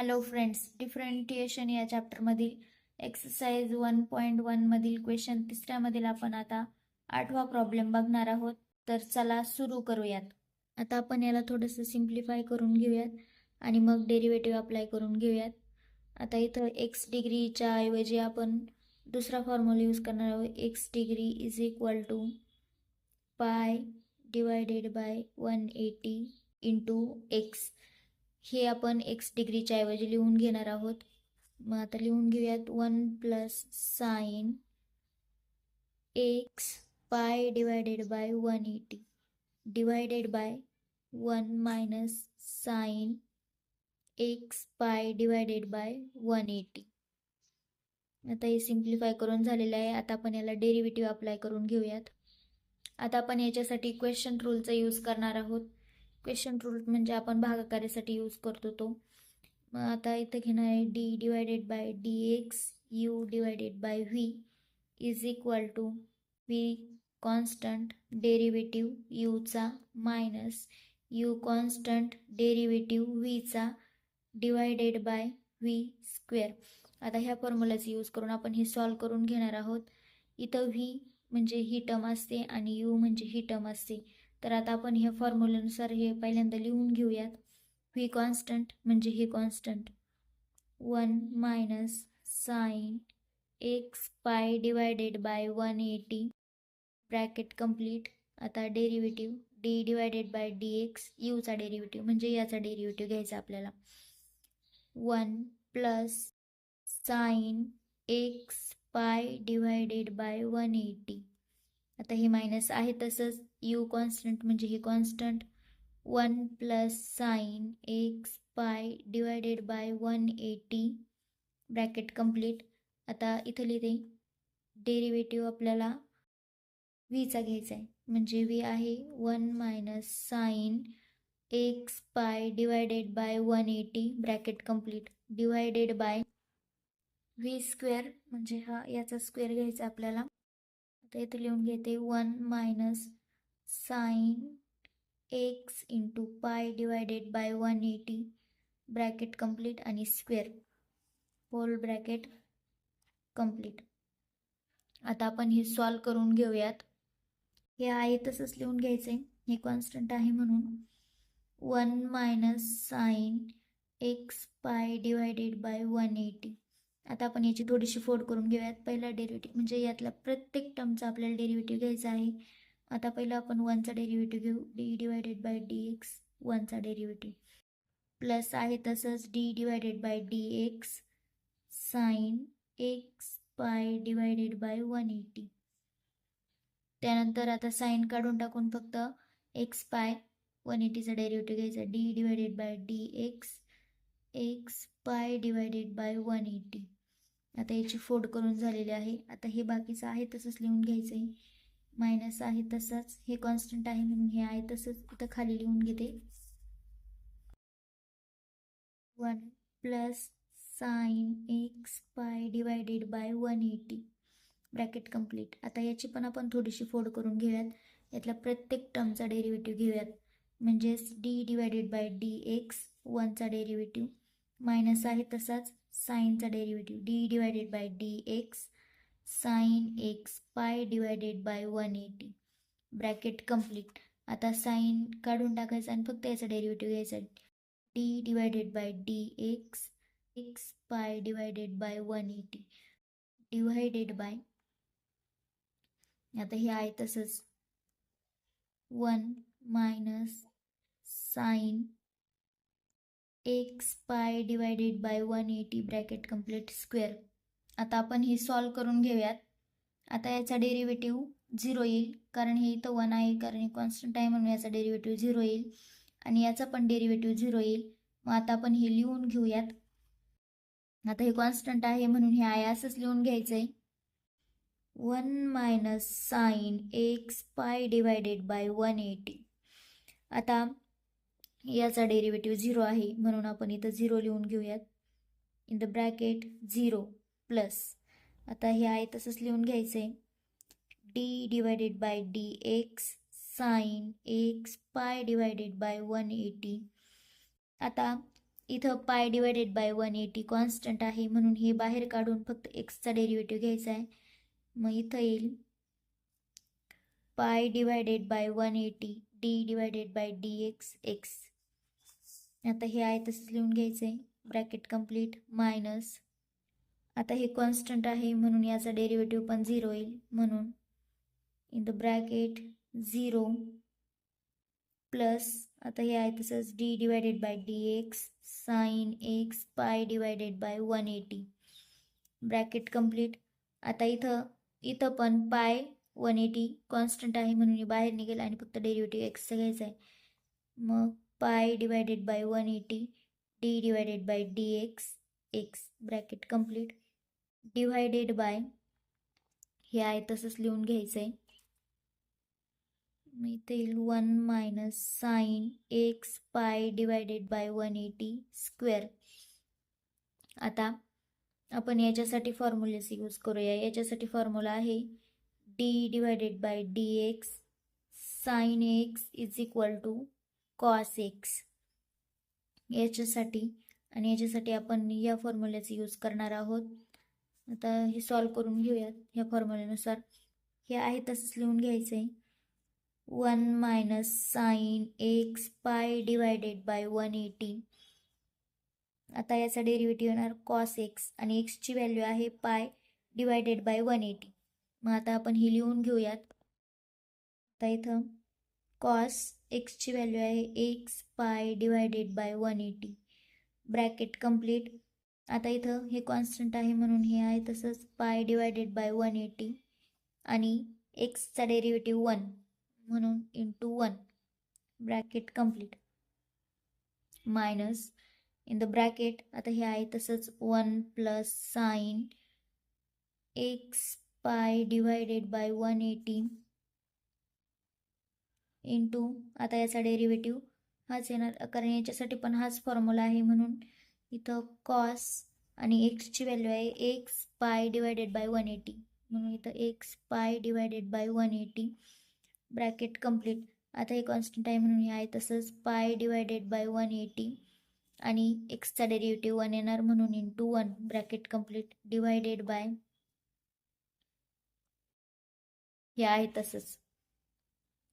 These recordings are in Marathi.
हॅलो फ्रेंड्स, डिफरंटिएशन या चॅप्टरमधील एक्सरसाइज 1.1 मधील क्वेश्चन तिसऱ्यामधील आपण आता 8वा प्रॉब्लेम बघणार आहोत. तर चला सुरू करूयात. आता आपण याला थोडंसं सिम्प्लिफाय करून घेऊयात आणि मग डेरिव्हेटिव्ह अप्लाय करून घेऊयात. आता इथं एक्स डिग्रीच्या ऐवजी आपण दुसरा फॉर्म्युला यूज करणार आहोत. X degree is equal to pi divided by 180 into x. हे आपण एक्स डिग्रीच्या ऐवजी लिहून घेणार आहोत. मग आता लिहून घेऊयात 1 plus sine x pi divided by 180 divided by 1 minus sine x pi divided by 180. आता हे सिम्प्लिफाय करून झालेलं आहे. आता आपण याला डेरिव्हेटिव्ह अप्लाय करून घेऊयात. आता आपण याच्यासाठी क्वेश्चन रूलचा यूज करणार आहोत. क्वेश्चन रूल म्हणजे आपण भागाकारासाठी यूज करतो तो. मग आता इथं घेणार आहे D divided by D X U divided by V is equal to V constant derivative यूचा मायनस यू कॉन्स्टंट डेरिव्हेटिव्ह व्हीचा डिवायडेड बाय व्ही स्क्वेअर. आता ह्या फॉर्म्युलाचा यूज करून आपण हे सॉल्व करून घेणार आहोत. इथं व्ही म्हणजे ही टर्म असते आणि यू म्हणजे ही टर्म असते. तर आता आपण ह्या फॉर्म्युलानुसार हे पहिल्यांदा लिहून घेऊयात. व्ही कॉन्स्टंट म्हणजे ही constant 1 minus sine x pi divided by 180 bracket complete. आता derivative D divided by D X यूचा डेरिव्हेटिव्ह म्हणजे याचा डेरिव्हेटिव्ह घ्यायचा आपल्याला. 1 plus sine x pi divided by 180. आता हे मायनस आहे तसंच यू कॉन्स्टंट म्हणजे ही constant 1 plus sine x pi divided by 180 bracket complete. आता इथं लिहिते डेरिव्हेटिव्ह आपल्याला व्हीचा घ्यायचा आहे म्हणजे व्ही आहे 1 minus sine x pi divided by 180 bracket complete divided by V square म्हणजे हा याचा स्क्वेअर घ्यायचा आपल्याला. आता इथे लिहून घेते 1 minus sine x into pi divided by 180 bracket complete आणि स्क्वेअर होल ब्रॅकेट कंप्लीट. आता आपण हे सॉल्व करून घेऊयात. हे आहे तसंच लिहून घ्यायचं आहे, हे कॉन्स्टंट आहे म्हणून 1 minus sine x pi divided by 180. आता आपण याची थोडीशी फोड करून घेऊयात. पहिला डेरिव्हेटिव्ह म्हणजे यातला प्रत्येक टर्मचा आपल्याला डेरिव्हेटिव्ह घ्यायचा आहे. आता पहिला आपण 1चा डेरिव्हेटिव्ह घेऊ. D divided by D X 1चा डेरिव्हेटिव्ह प्लस आहे तसंच D divided by D x sine x pi divided by 180. त्यानंतर आता साइन काढून टाकून फक्त एक्स पाय 180चा डेरिव्हेटिव्ह घ्यायचा. D divided by D X pi divided by 180. आता याची फोड करून झालेली आहे. आता हे बाकीचं आहे तसंच लिहून घ्यायचं आहे. मायनस आहे तसंच, हे कॉन्स्टंट आहे म्हणून हे आहे तसंच इथं खाली लिहून घेते. 1 plus sine x pi divided by 180 bracket complete. आता याची पण आपण थोडीशी फोड करून घेऊयात. यातल्या प्रत्येक टर्मचा डेरिव्हेटिव्ह घेऊयात म्हणजेच D divided by D X 1चा डेरिव्हेटिव्ह मायनस आहे तसाच साइनचा derivative D divided by D x sine x pi divided by 180 bracket complete. आता साइन काढून टाकायचं आणि फक्त याचा डेरिव्हेटिव्ह घ्यायचा. D divided by D X pi divided by 180 divided by आता हे आहे तसंच 1 minus sine x pi divided by 180 bracket complete square. आता आपण हे सॉल्व करून घेऊयात. आता याचा डेरिव्हेटिव्ह 0 येईल कारण हे इथं 1 आहे, कारण हे कॉन्स्टंट आहे म्हणून याचा डेरिव्हेटिव्ह 0 येईल आणि याचा पण डेरिव्हेटिव्ह 0 येईल. मग आता आपण हे लिहून घेऊयात. आता हे कॉन्स्टंट आहे म्हणून हे आहे असंच लिहून घ्यायचं आहे. 1 minus sine x pi divided by 180. आता याचा डेरिव्हेटिव्ह 0 आहे म्हणून आपण इथं 0 लिहून घेऊयात. इन द ब्रॅकेट 0 प्लस आता हे आहे तसंच लिहून घ्यायचं आहे. D divided by D x sine x pi divided by 180. आता इथं पाय डिवायडेड बाय 180 कॉन्स्टंट आहे म्हणून हे बाहेर काढून फक्त एक्सचा डेरिव्हेटिव्ह घ्यायचा आहे. मग इथं येईल पाय divided by 180 D divided by D x. आता हे आहे तसंच लिहून घ्यायचं आहे. ब्रॅकेट कंप्लीट मायनस, आता हे कॉन्स्टंट आहे म्हणून याचा डेरिव्हेटिव्ह पण 0 येईल, म्हणून इन द ब्रॅकेट 0 प्लस, आता हे आहे तसंच D divided by D x sine x pi divided by 180 bracket complete. आता इथं पण पाय 180 कॉन्स्टंट आहे म्हणून हे बाहेर निघेल आणि फक्त डेरिव्हेटिव्ह एक्सचा घ्यायचा आहे. मग पाय divided by 180 D divided by D x bracket complete divided bye, हे आहे तसंच लिहून घ्यायचं आहे. मग इथे येईल 1 minus sine x pi divided by 180 square. आता आपण याच्यासाठी फॉर्म्युलेस यूज करूया. याच्यासाठी फॉर्म्युला आहे D divided by D x sine x is equal to cos x. याच्यासाठी आणि याच्यासाठी आपण या फॉर्म्युल्याचा यूज करणार आहोत. आता हे सॉल्व करून घेऊयात ह्या फॉर्म्युल्यानुसार. हे आहे तसंच लिहून घ्यायचं आहे. 1 minus sine x pi divided by 180. आता याचा डेरिव्हेटिव्ह येणार कॉस एक्स आणि एक्सची व्हॅल्यू आहे पाय डिवायडेड बाय 180. मग आता आपण ही लिहून घेऊयात. आता इथं कॉस एक्सची व्हॅल्यू आहे x pi divided by 180 bracket complete. आता इथं हे कॉन्स्टंट आहे म्हणून हे आहे तसंच पाय डिवायडेड बाय 180 आणि एक्सचा डेरिव्हेटिव्ह 1 म्हणून into 1 bracket complete minus in the bracket, आता हे आहे तसंच 1 plus sine x pi divided by 180 into, आता याचा डेरिव्हेटिव्ह हाच येणार कारण याच्यासाठी पण हाच फॉर्म्युला आहे म्हणून इथं कॉस आणि एक्सची व्हॅल्यू आहे एक्स पाय डिवायडेड बाय 180 म्हणून इथं x pi divided by 180 bracket complete. आता हे कॉन्स्टंट आहे म्हणून हे आहे तसंच पाय डिवायडेड बाय 180 आणि एक्सचा डेरिव्हेटिव्ह 1 येणार म्हणून into 1 bracket complete divided bye, हे आहे तसंच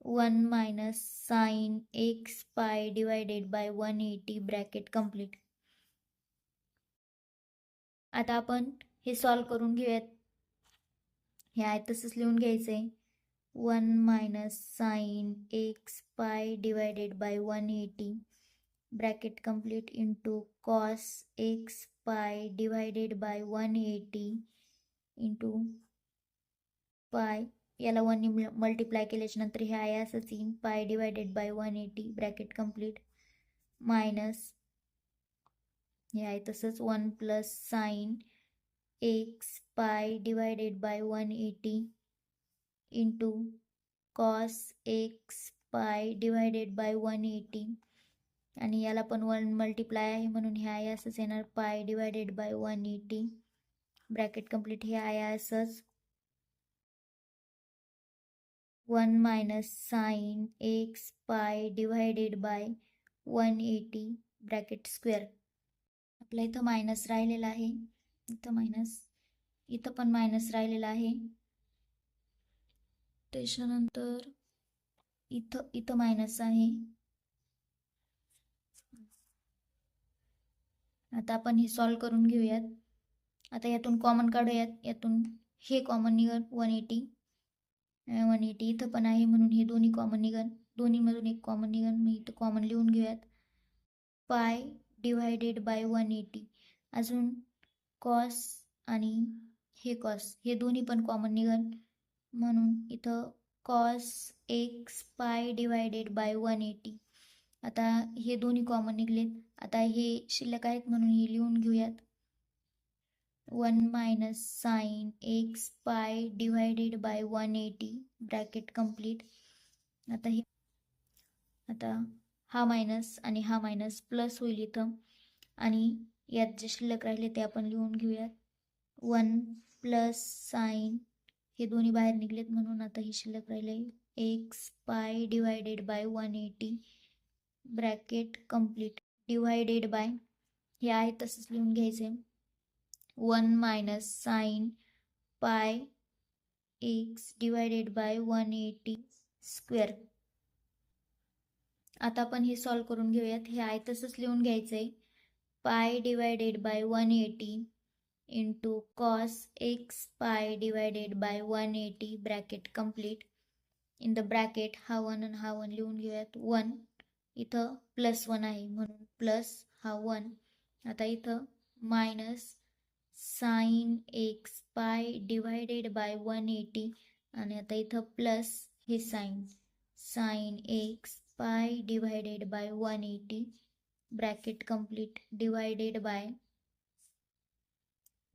1 minus sine x pi divided by 180 bracket complete. आता आपण हे सॉल्व करून घेऊयात. हे आहे तसंच लिहून घ्यायचं आहे. 1 minus sine x pi divided by 180 bracket complete into cos X pi divided by 180 into pi, याला 1 ने मल्टिप्लाय केल्याच्या नंतर हे आहे असंच येईन पाय divided by 180 bracket complete minus, हे आहे तसंच 1 plus sine x pi divided by 180 into cos X pi divided by 180 आणि याला पण 1 मल्टिप्लाय आहे म्हणून हे आहे असंच येणार पाय डिवायडेड बाय 180 ब्रॅकेट कंप्लीट. हे आहे असंच 1 minus sine x pi divided by 180 bracket square. आपल्या इथं मायनस राहिलेला आहे, इथं मायनस, इथं पण मायनस राहिलेला आहे. त्याच्यानंतर इथं मायनस आहे. आता आपण हे सॉल्व करून घेऊयात. आता यातून कॉमन काढूयात. यातून हे कॉमन निघन 180 इथं पण आहे म्हणून हे दोन्ही कॉमन निघन, दोन्हीमधून एक कॉमन निघन. मग इथं कॉमन लिहून घेऊयात पाय डिवायडेड बाय 180. अजून कॉस आणि हे कॉस हे दोन्ही पण कॉमन निघन म्हणून इथं cos X pi divided by 180. आता हे दोन्ही कॉमन निघलेत. आता हे शिल्लक आहेत म्हणून हे लिहून घेऊयात 1 minus sine x pi divided by 180 bracket complete. आता हा मायनस आणि हा मायनस प्लस होईल इथं आणि यात जे शिल्लक राहिले ते आपण लिहून घेऊयात 1 प्लस साइन, हे दोन्ही बाहेर निघलेत म्हणून आता हे शिल्लक राहिले x pi divided by 180 bracket complete divided bye हे आहे तसंच लिहून घ्यायचे 1 मायनस साइन पाय एक्स डिवायडेड बाय 180 स्क्वेअर. आता आपण हे सॉल्व करून घेऊयात. हे आहे तसंच लिहून घ्यायचंय pi divided by 180 into cos X pi divided by 180 bracket complete. In the bracket हा 1 आणि हा 1 लिहून घेऊयात. 1 इथं +1 आहे म्हणून प्लस हा 1. आता इथं minus sine x pi divided by 180 आणि आता इथं प्लस हे sine x pi divided by 180 bracket complete divided by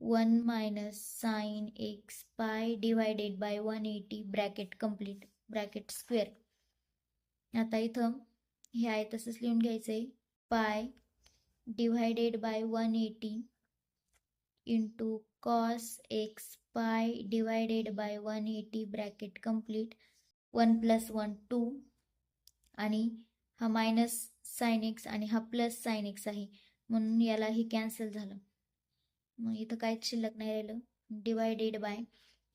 1 minus sine x pi divided by 180 bracket complete bracket square. आता इथं हे आहे तसंच लिहून घ्यायचंय pi divided by 180 into cos X pi divided by 180 bracket complete 1 + 1 2 आणि हा मायनस साइन एक्स आणि हा प्लस साइन एक्स आहे म्हणून यालाही कॅन्सल झालं. मग इथं काहीच शिल्लक नाही राहिलं. डिवायडेड बाय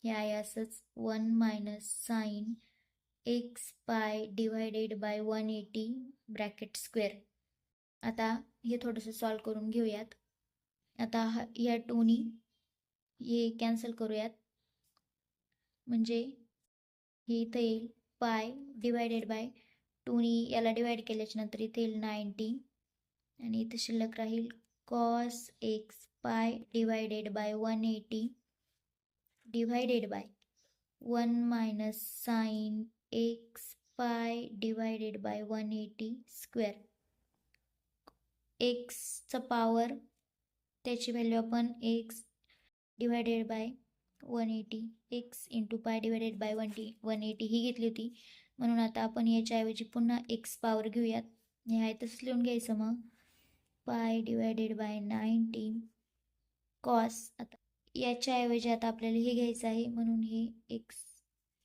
हे आहे असंच 1 minus sine x pi divided by 180 bracket square. आता हे थोडंसं सॉल्व करून घेऊयात. आता या 2नी हे कॅन्सल करूयात म्हणजे हे इथं येईल पाय डिवायडेड बाय 2नी याला डिवाइड केल्याच्या नंतर इथे येईल 90 आणि इथे शिल्लक राहील cos X pi divided by 180 divided by 1 minus sine x pi divided by 180 square. एक्सचं power त्याची व्हॅल्यू आपण x divided by 180 x into pi divided by 180 ही घेतली होती म्हणून आता आपण याच्याऐवजी पुन्हा एक्स पॉवर घेऊयात. हे आहे तसंच लिहून घ्यायचं मग पाय डिवायडेड बाय 90 कॉस. आता याच्याऐवजी आता आपल्याला हे घ्यायचं आहे म्हणून हे एक्स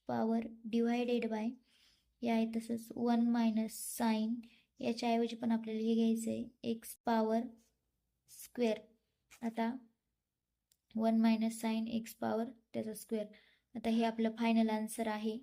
पॉवर डिवायडेड बाय हे आहे तसंच 1 मायनस साइन याच्याऐवजी पण आपल्याला हे घ्यायचं आहे एक्स पॉवर स्क्वेअर. आता 1 मायनस साइन एक्स पॉवर त्याचा स्क्वेअर. आता हे आपलं फायनल आन्सर आहे.